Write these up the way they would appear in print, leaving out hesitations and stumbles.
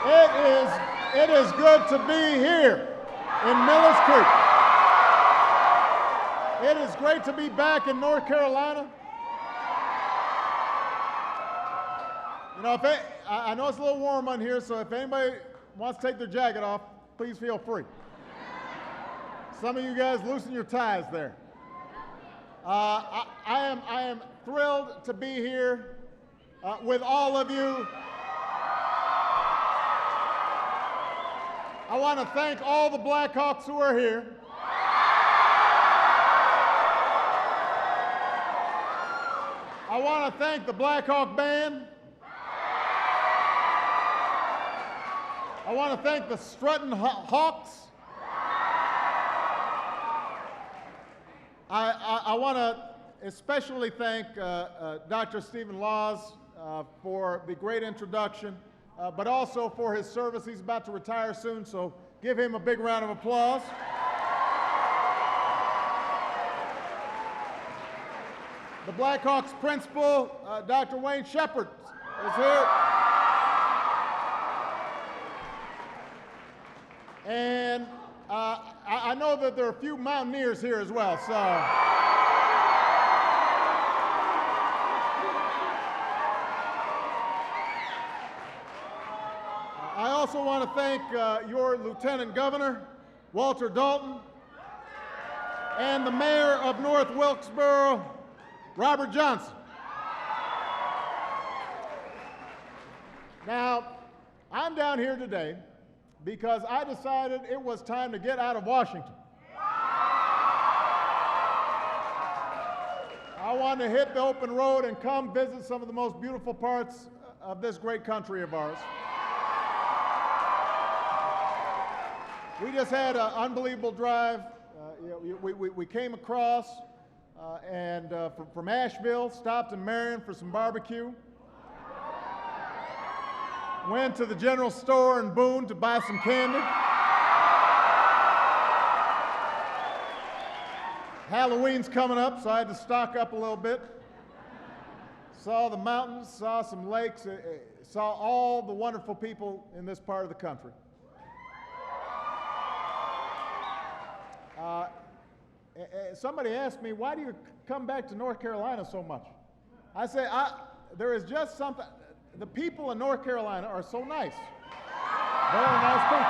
It is good to be here in Miller's Creek. It is great to be back in North Carolina. You know, I know it's a little warm on here, so if anybody wants to take their jacket off, please feel free. Some of you guys loosen your ties there. I am thrilled to be here with all of you. I want to thank all the Blackhawks who are here. I want to thank the Blackhawk Band. I want to thank the Strutting Hawks. I want to especially thank Dr. Stephen Laws for the great introduction, but also for his service. He's about to retire soon, so give him a big round of applause. The Blackhawks principal, Dr. Wayne Shepard, is here. And I know that there are a few Mountaineers here as well, so. I also want to thank your Lieutenant Governor, Walter Dalton, and the Mayor of North Wilkesboro, Robert Johnson. Now, I'm down here today because I decided it was time to get out of Washington. I wanted to hit the open road and come visit some of the most beautiful parts of this great country of ours. We just had an unbelievable drive. We came across from Asheville, stopped in Marion for some barbecue. Went to the general store in Boone to buy some candy. Halloween's coming up, so I had to stock up a little bit. Saw the mountains, saw some lakes, saw all the wonderful people in this part of the country. Somebody asked me, why do you come back to North Carolina so much? I say, there is just something. The people in North Carolina are so nice. Very nice people.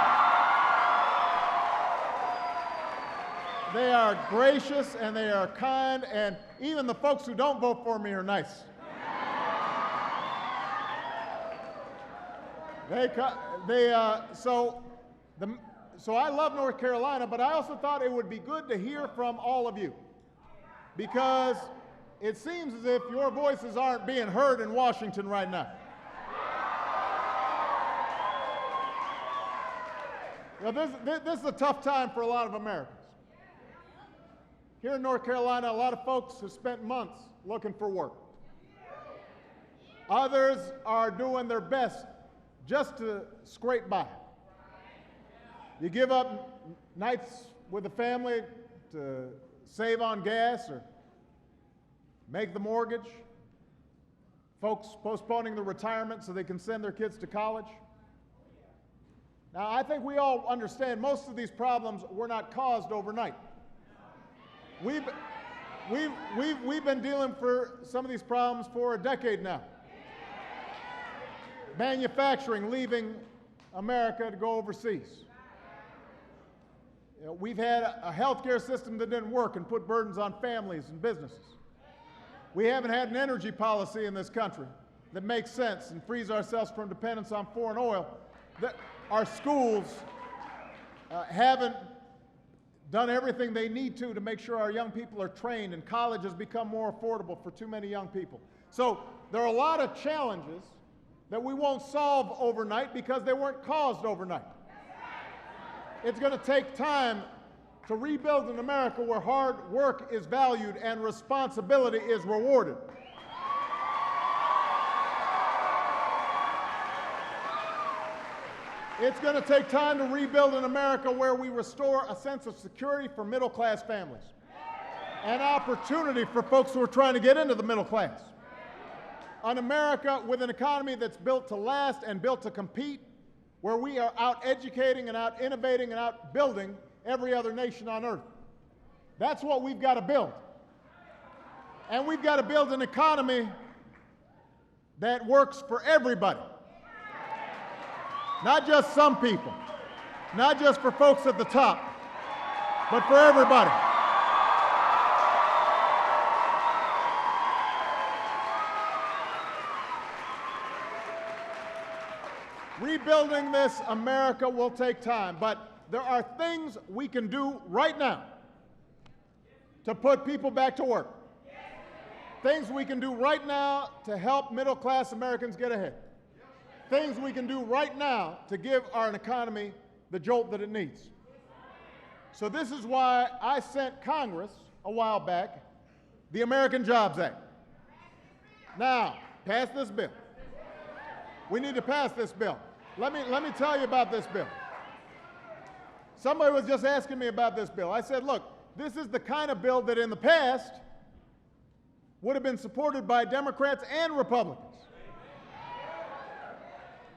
They are gracious and they are kind, and even the folks who don't vote for me are nice. So I love North Carolina, but I also thought it would be good to hear from all of you, because it seems as if your voices aren't being heard in Washington right now. This is a tough time for a lot of Americans. Here in North Carolina, a lot of folks have spent months looking for work. Others are doing their best just to scrape by. You give up nights with the family to save on gas or make the mortgage. Folks postponing their retirement so they can send their kids to college. Now, I think we all understand most of these problems were not caused overnight. We've been dealing for some of these problems for a decade now. Manufacturing leaving America to go overseas. We've had a healthcare system that didn't work and put burdens on families and businesses. We haven't had an energy policy in this country that makes sense and frees ourselves from dependence on foreign oil. Our schools haven't done everything they need to make sure our young people are trained, and college has become more affordable for too many young people. So there are a lot of challenges that we won't solve overnight because they weren't caused overnight. It's going to take time to rebuild an America where hard work is valued and responsibility is rewarded. It's going to take time to rebuild an America where we restore a sense of security for middle-class families and opportunity for folks who are trying to get into the middle class. An America with an economy that's built to last and built to compete, where we are out educating and out innovating and out building every other nation on earth. That's what we've got to build. And we've got to build an economy that works for everybody. Not just some people, not just for folks at the top, but for everybody. Rebuilding this America will take time, but there are things we can do right now to put people back to work. Things we can do right now to help middle-class Americans get ahead. Things we can do right now to give our economy the jolt that it needs. So this is why I sent Congress a while back the American Jobs Act. Now, pass this bill. We need to pass this bill. Let me tell you about this bill. Somebody was just asking me about this bill. I said, look, this is the kind of bill that in the past would have been supported by Democrats and Republicans.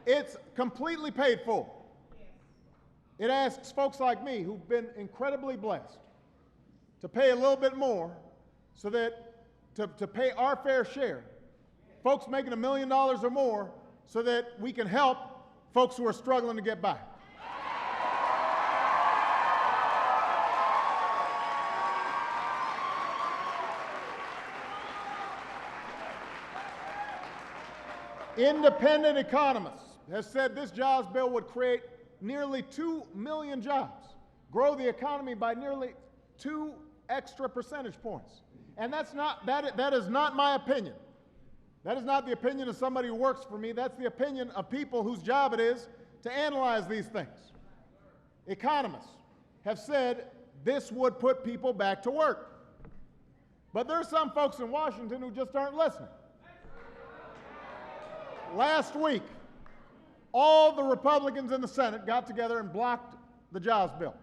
It's completely paid for. It asks folks like me who've been incredibly blessed to pay a little bit more so that to pay our fair share. Folks making $1 million or more so that we can help folks who are struggling to get by. Independent economists have said this jobs bill would create nearly 2 million jobs, grow the economy by nearly 2 extra percentage points. And that is not my opinion. That is not the opinion of somebody who works for me. That's the opinion of people whose job it is to analyze these things. Economists have said this would put people back to work. But there are some folks in Washington who just aren't listening. Last week, all the Republicans in the Senate got together and blocked the jobs bill.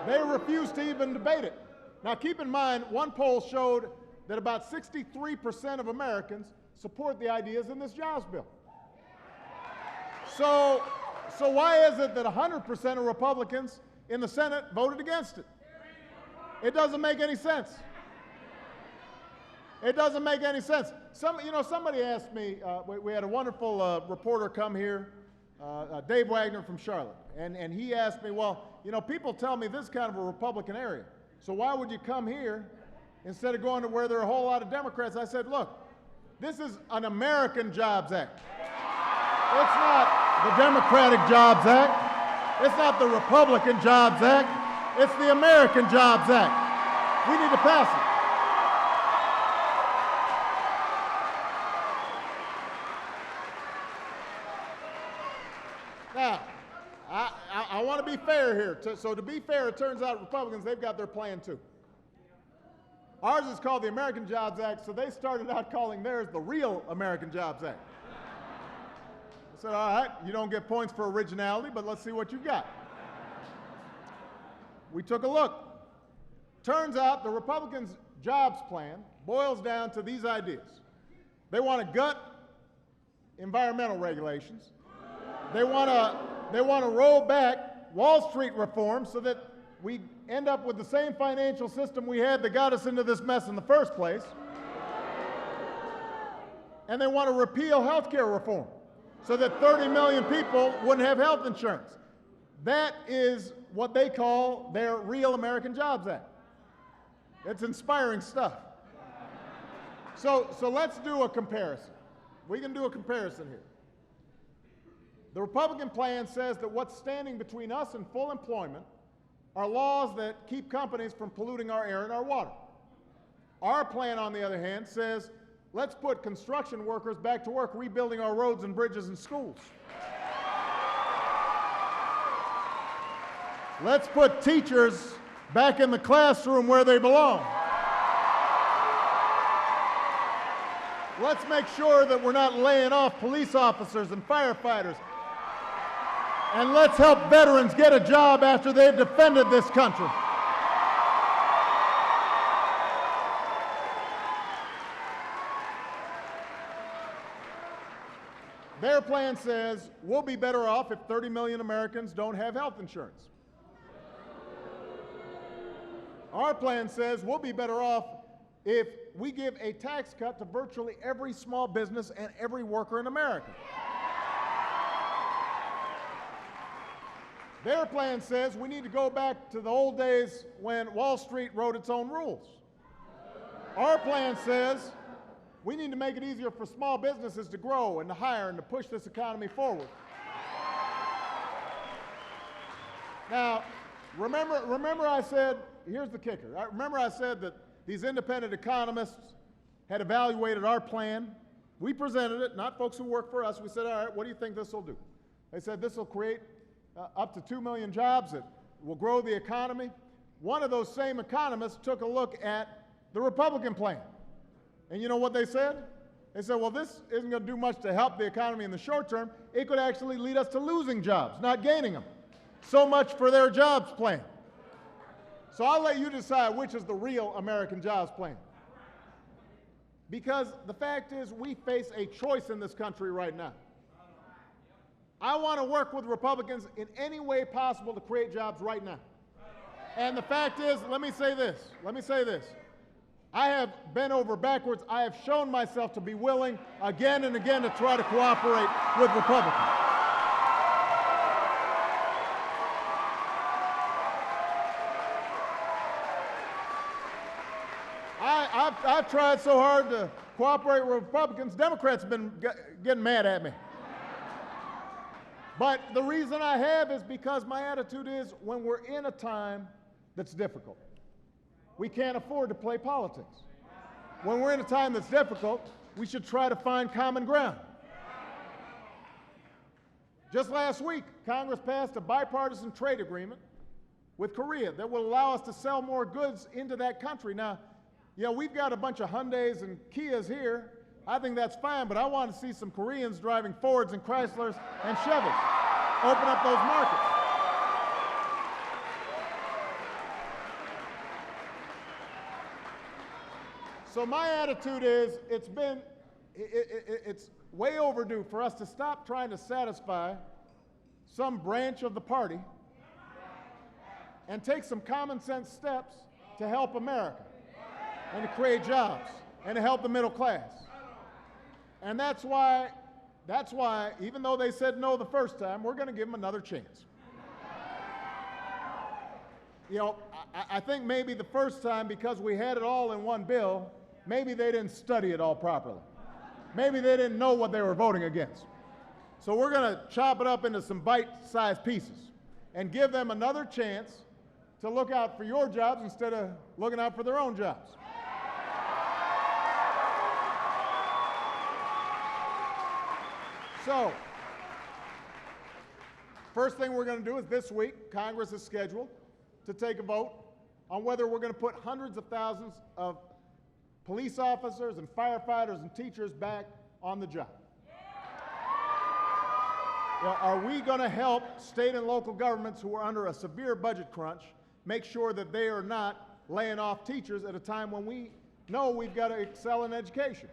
They refused to even debate it. Now keep in mind, one poll showed that about 63% of Americans support the ideas in this jobs bill. So why is it that 100% of Republicans in the Senate voted against it? It doesn't make any sense. It doesn't make any sense. Somebody asked me, we had a wonderful reporter come here, Dave Wagner from Charlotte, and he asked me, well, people tell me this is kind of a Republican area, so why would you come here instead of going to where there are a whole lot of Democrats? I said, look, this is an American Jobs Act. It's not the Democratic Jobs Act. It's not the Republican Jobs Act. It's the American Jobs Act. We need to pass it. Now, I want to be fair here. So to be fair, it turns out Republicans, they've got their plan too. Ours is called the American Jobs Act, so they started out calling theirs the real American Jobs Act. I said, all right, you don't get points for originality, but let's see what you've got. We took a look. Turns out the Republicans' jobs plan boils down to these ideas. They want to gut environmental regulations. They want to roll back Wall Street reform so that we end up with the same financial system we had that got us into this mess in the first place. And they want to repeal health care reform so that 30 million people wouldn't have health insurance. That is what they call their real American Jobs Act. It's inspiring stuff. So let's do a comparison. We can do a comparison here. The Republican plan says that what's standing between us and full employment are laws that keep companies from polluting our air and our water. Our plan, on the other hand, says let's put construction workers back to work rebuilding our roads and bridges and schools. Let's put teachers back in the classroom where they belong. Let's make sure that we're not laying off police officers and firefighters. And let's help veterans get a job after they've defended this country. Their plan says we'll be better off if 30 million Americans don't have health insurance. Our plan says we'll be better off if we give a tax cut to virtually every small business and every worker in America. Their plan says we need to go back to the old days when Wall Street wrote its own rules. Our plan says we need to make it easier for small businesses to grow and to hire and to push this economy forward. Now, remember I said, here's the kicker. Remember I said that these independent economists had evaluated our plan. We presented it, not folks who work for us. We said, all right, what do you think this will do? They said this will create up to 2 million jobs. It will grow the economy. One of those same economists took a look at the Republican plan. And you know what they said? They said, well, this isn't going to do much to help the economy in the short term. It could actually lead us to losing jobs, not gaining them. So much for their jobs plan. So I'll let you decide which is the real American jobs plan. Because the fact is, we face a choice in this country right now. I want to work with Republicans in any way possible to create jobs right now. And the fact is, let me say this. I have bent over backwards. I have shown myself to be willing again and again to try to cooperate with Republicans. I've tried so hard to cooperate with Republicans, Democrats have been getting mad at me. But the reason I have is because my attitude is when we're in a time that's difficult, we can't afford to play politics. When we're in a time that's difficult, we should try to find common ground. Just last week, Congress passed a bipartisan trade agreement with Korea that will allow us to sell more goods into that country. Now, you know, we've got a bunch of Hyundais and Kias here. I think that's fine, but I want to see some Koreans driving Fords and Chryslers and Chevys. Open up those markets. So my attitude is it's way overdue for us to stop trying to satisfy some branch of the party and take some common sense steps to help America and to create jobs and to help the middle class. And that's why, even though they said no the first time, we're going to give them another chance. You know, I think maybe the first time, because we had it all in one bill, maybe they didn't study it all properly. Maybe they didn't know what they were voting against. So we're going to chop it up into some bite-sized pieces and give them another chance to look out for your jobs instead of looking out for their own jobs. So, first thing we're going to do is this week, Congress is scheduled to take a vote on whether we're going to put hundreds of thousands of police officers and firefighters and teachers back on the job. You know, are we going to help state and local governments who are under a severe budget crunch make sure that they are not laying off teachers at a time when we know we've got to excel in education?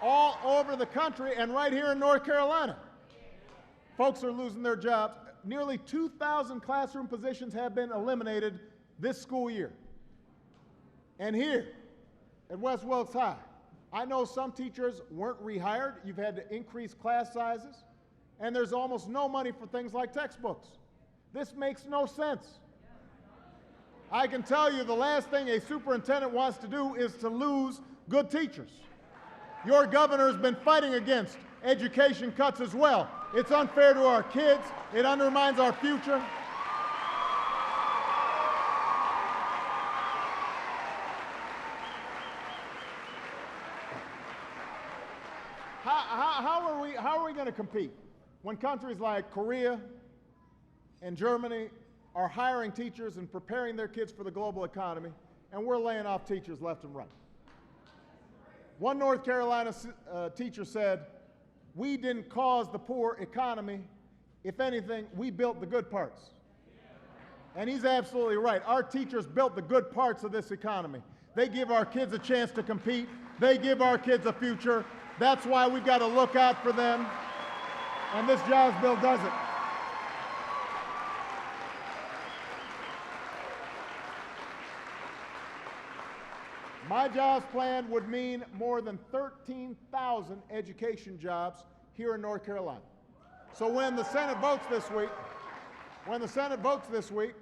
All over the country and right here in North Carolina, folks are losing their jobs. Nearly 2,000 classroom positions have been eliminated this school year. And here at West Wilkes High, I know some teachers weren't rehired. You've had to increase class sizes, and there's almost no money for things like textbooks. This makes no sense. I can tell you the last thing a superintendent wants to do is to lose good teachers. Your governor has been fighting against education cuts as well. It's unfair to our kids. It undermines our future. How are we going to compete when countries like Korea and Germany are hiring teachers and preparing their kids for the global economy, and we're laying off teachers left and right? One North Carolina teacher said, "We didn't cause the poor economy. If anything, we built the good parts." And he's absolutely right. Our teachers built the good parts of this economy. They give our kids a chance to compete. They give our kids a future. That's why we've got to look out for them, and this jobs bill does it. My jobs plan would mean more than 13,000 education jobs here in North Carolina. So when the Senate votes this week,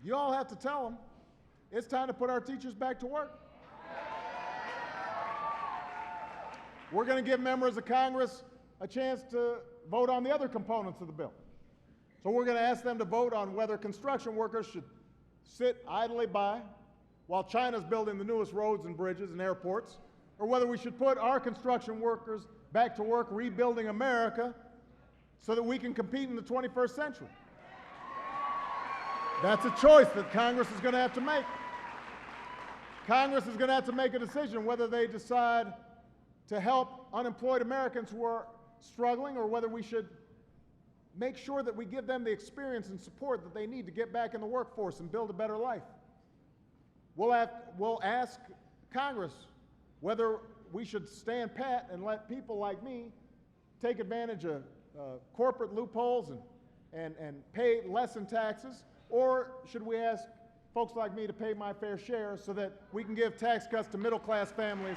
you all have to tell them it's time to put our teachers back to work. We're going to give members of Congress a chance to vote on the other components of the bill. So we're going to ask them to vote on whether construction workers should sit idly by while China's building the newest roads and bridges and airports, or whether we should put our construction workers back to work rebuilding America so that we can compete in the 21st century. That's a choice that Congress is going to have to make. Congress is going to have to make a decision whether they decide to help unemployed Americans who are struggling, or whether we should make sure that we give them the experience and support that they need to get back in the workforce and build a better life. We'll ask Congress whether we should stand pat and let people like me take advantage of corporate loopholes and pay less in taxes, or should we ask folks like me to pay my fair share so that we can give tax cuts to middle-class families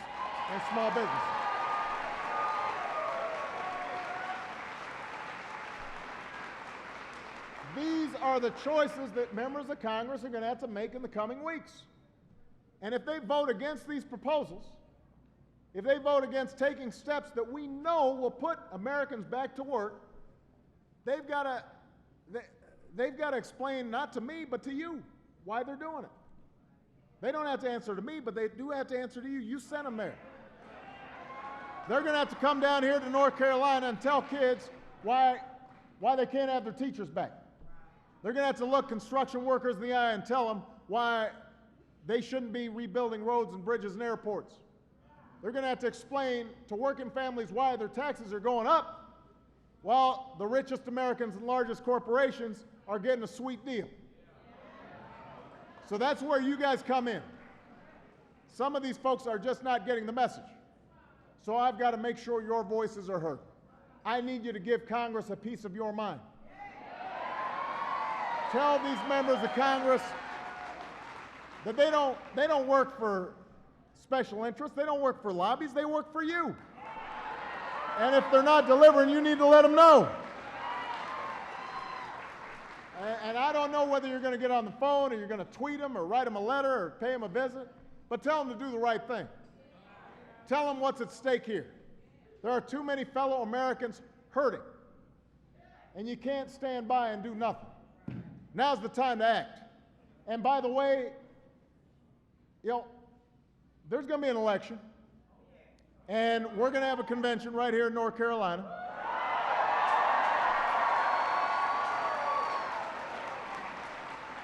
and small businesses. These are the choices that members of Congress are going to have to make in the coming weeks. And if they vote against these proposals, if they vote against taking steps that we know will put Americans back to work, they've got to explain, not to me, but to you, why they're doing it. They don't have to answer to me, but they do have to answer to you. You sent them there. They're going to have to come down here to North Carolina and tell kids why they can't have their teachers back. They're going to have to look construction workers in the eye and tell them why they shouldn't be rebuilding roads and bridges and airports. They're going to have to explain to working families why their taxes are going up while the richest Americans and largest corporations are getting a sweet deal. So that's where you guys come in. Some of these folks are just not getting the message. So I've got to make sure your voices are heard. I need you to give Congress a piece of your mind. Tell these members of Congress that they don't work for special interests, they don't work for lobbies, they work for you. And if they're not delivering, you need to let them know. And I don't know whether you're going to get on the phone or you're going to tweet them or write them a letter or pay them a visit, but tell them to do the right thing. Tell them what's at stake here. There are too many fellow Americans hurting, and you can't stand by and do nothing. Now's the time to act. And by the way, there's going to be an election, and we're going to have a convention right here in North Carolina.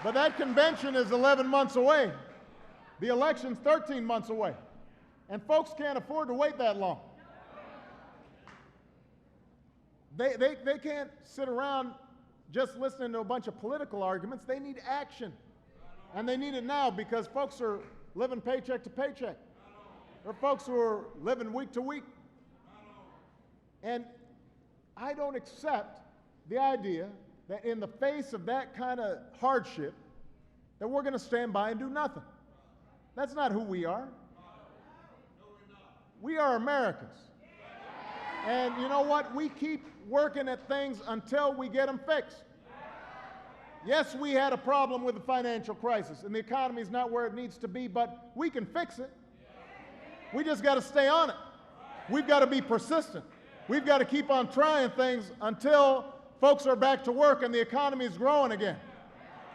But that convention is 11 months away. The election's 13 months away. And folks can't afford to wait that long. They can't sit around just listening to a bunch of political arguments. They need action. And they need it now, because folks are living paycheck to paycheck. There are folks who are living week to week. And I don't accept the idea that in the face of that kind of hardship, that we're going to stand by and do nothing. That's not who we are. We are Americans. And you know what? We keep working at things until we get them fixed. Yes, we had a problem with the financial crisis, and the economy is not where it needs to be, but we can fix it. We just got to stay on it. We've got to be persistent. We've got to keep on trying things until folks are back to work and the economy is growing again.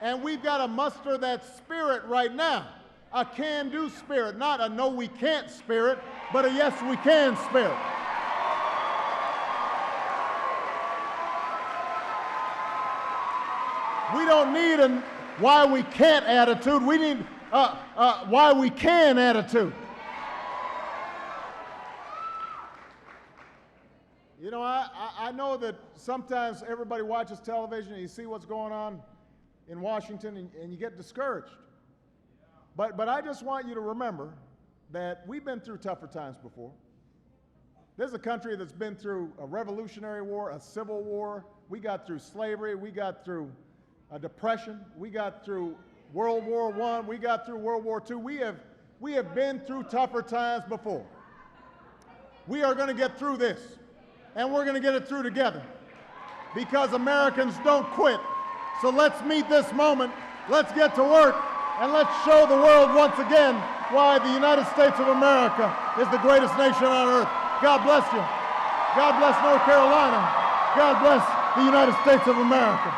And we've got to muster that spirit right now, a can-do spirit, not a no we can't spirit, but a yes we can spirit. We don't need a why we can't attitude. We need why we can attitude. You know, I know that sometimes everybody watches television and you see what's going on in Washington and you get discouraged. But I just want you to remember that we've been through tougher times before. This is a country that's been through a revolutionary war, a civil war. We got through slavery. We got through a depression. We got through World War I. We got through World War II. We have been through tougher times before. We are going to get through this, and we're going to get it through together because Americans don't quit. So let's meet this moment. Let's get to work, and let's show the world once again why the United States of America is the greatest nation on earth. God bless you. God bless North Carolina. God bless the United States of America.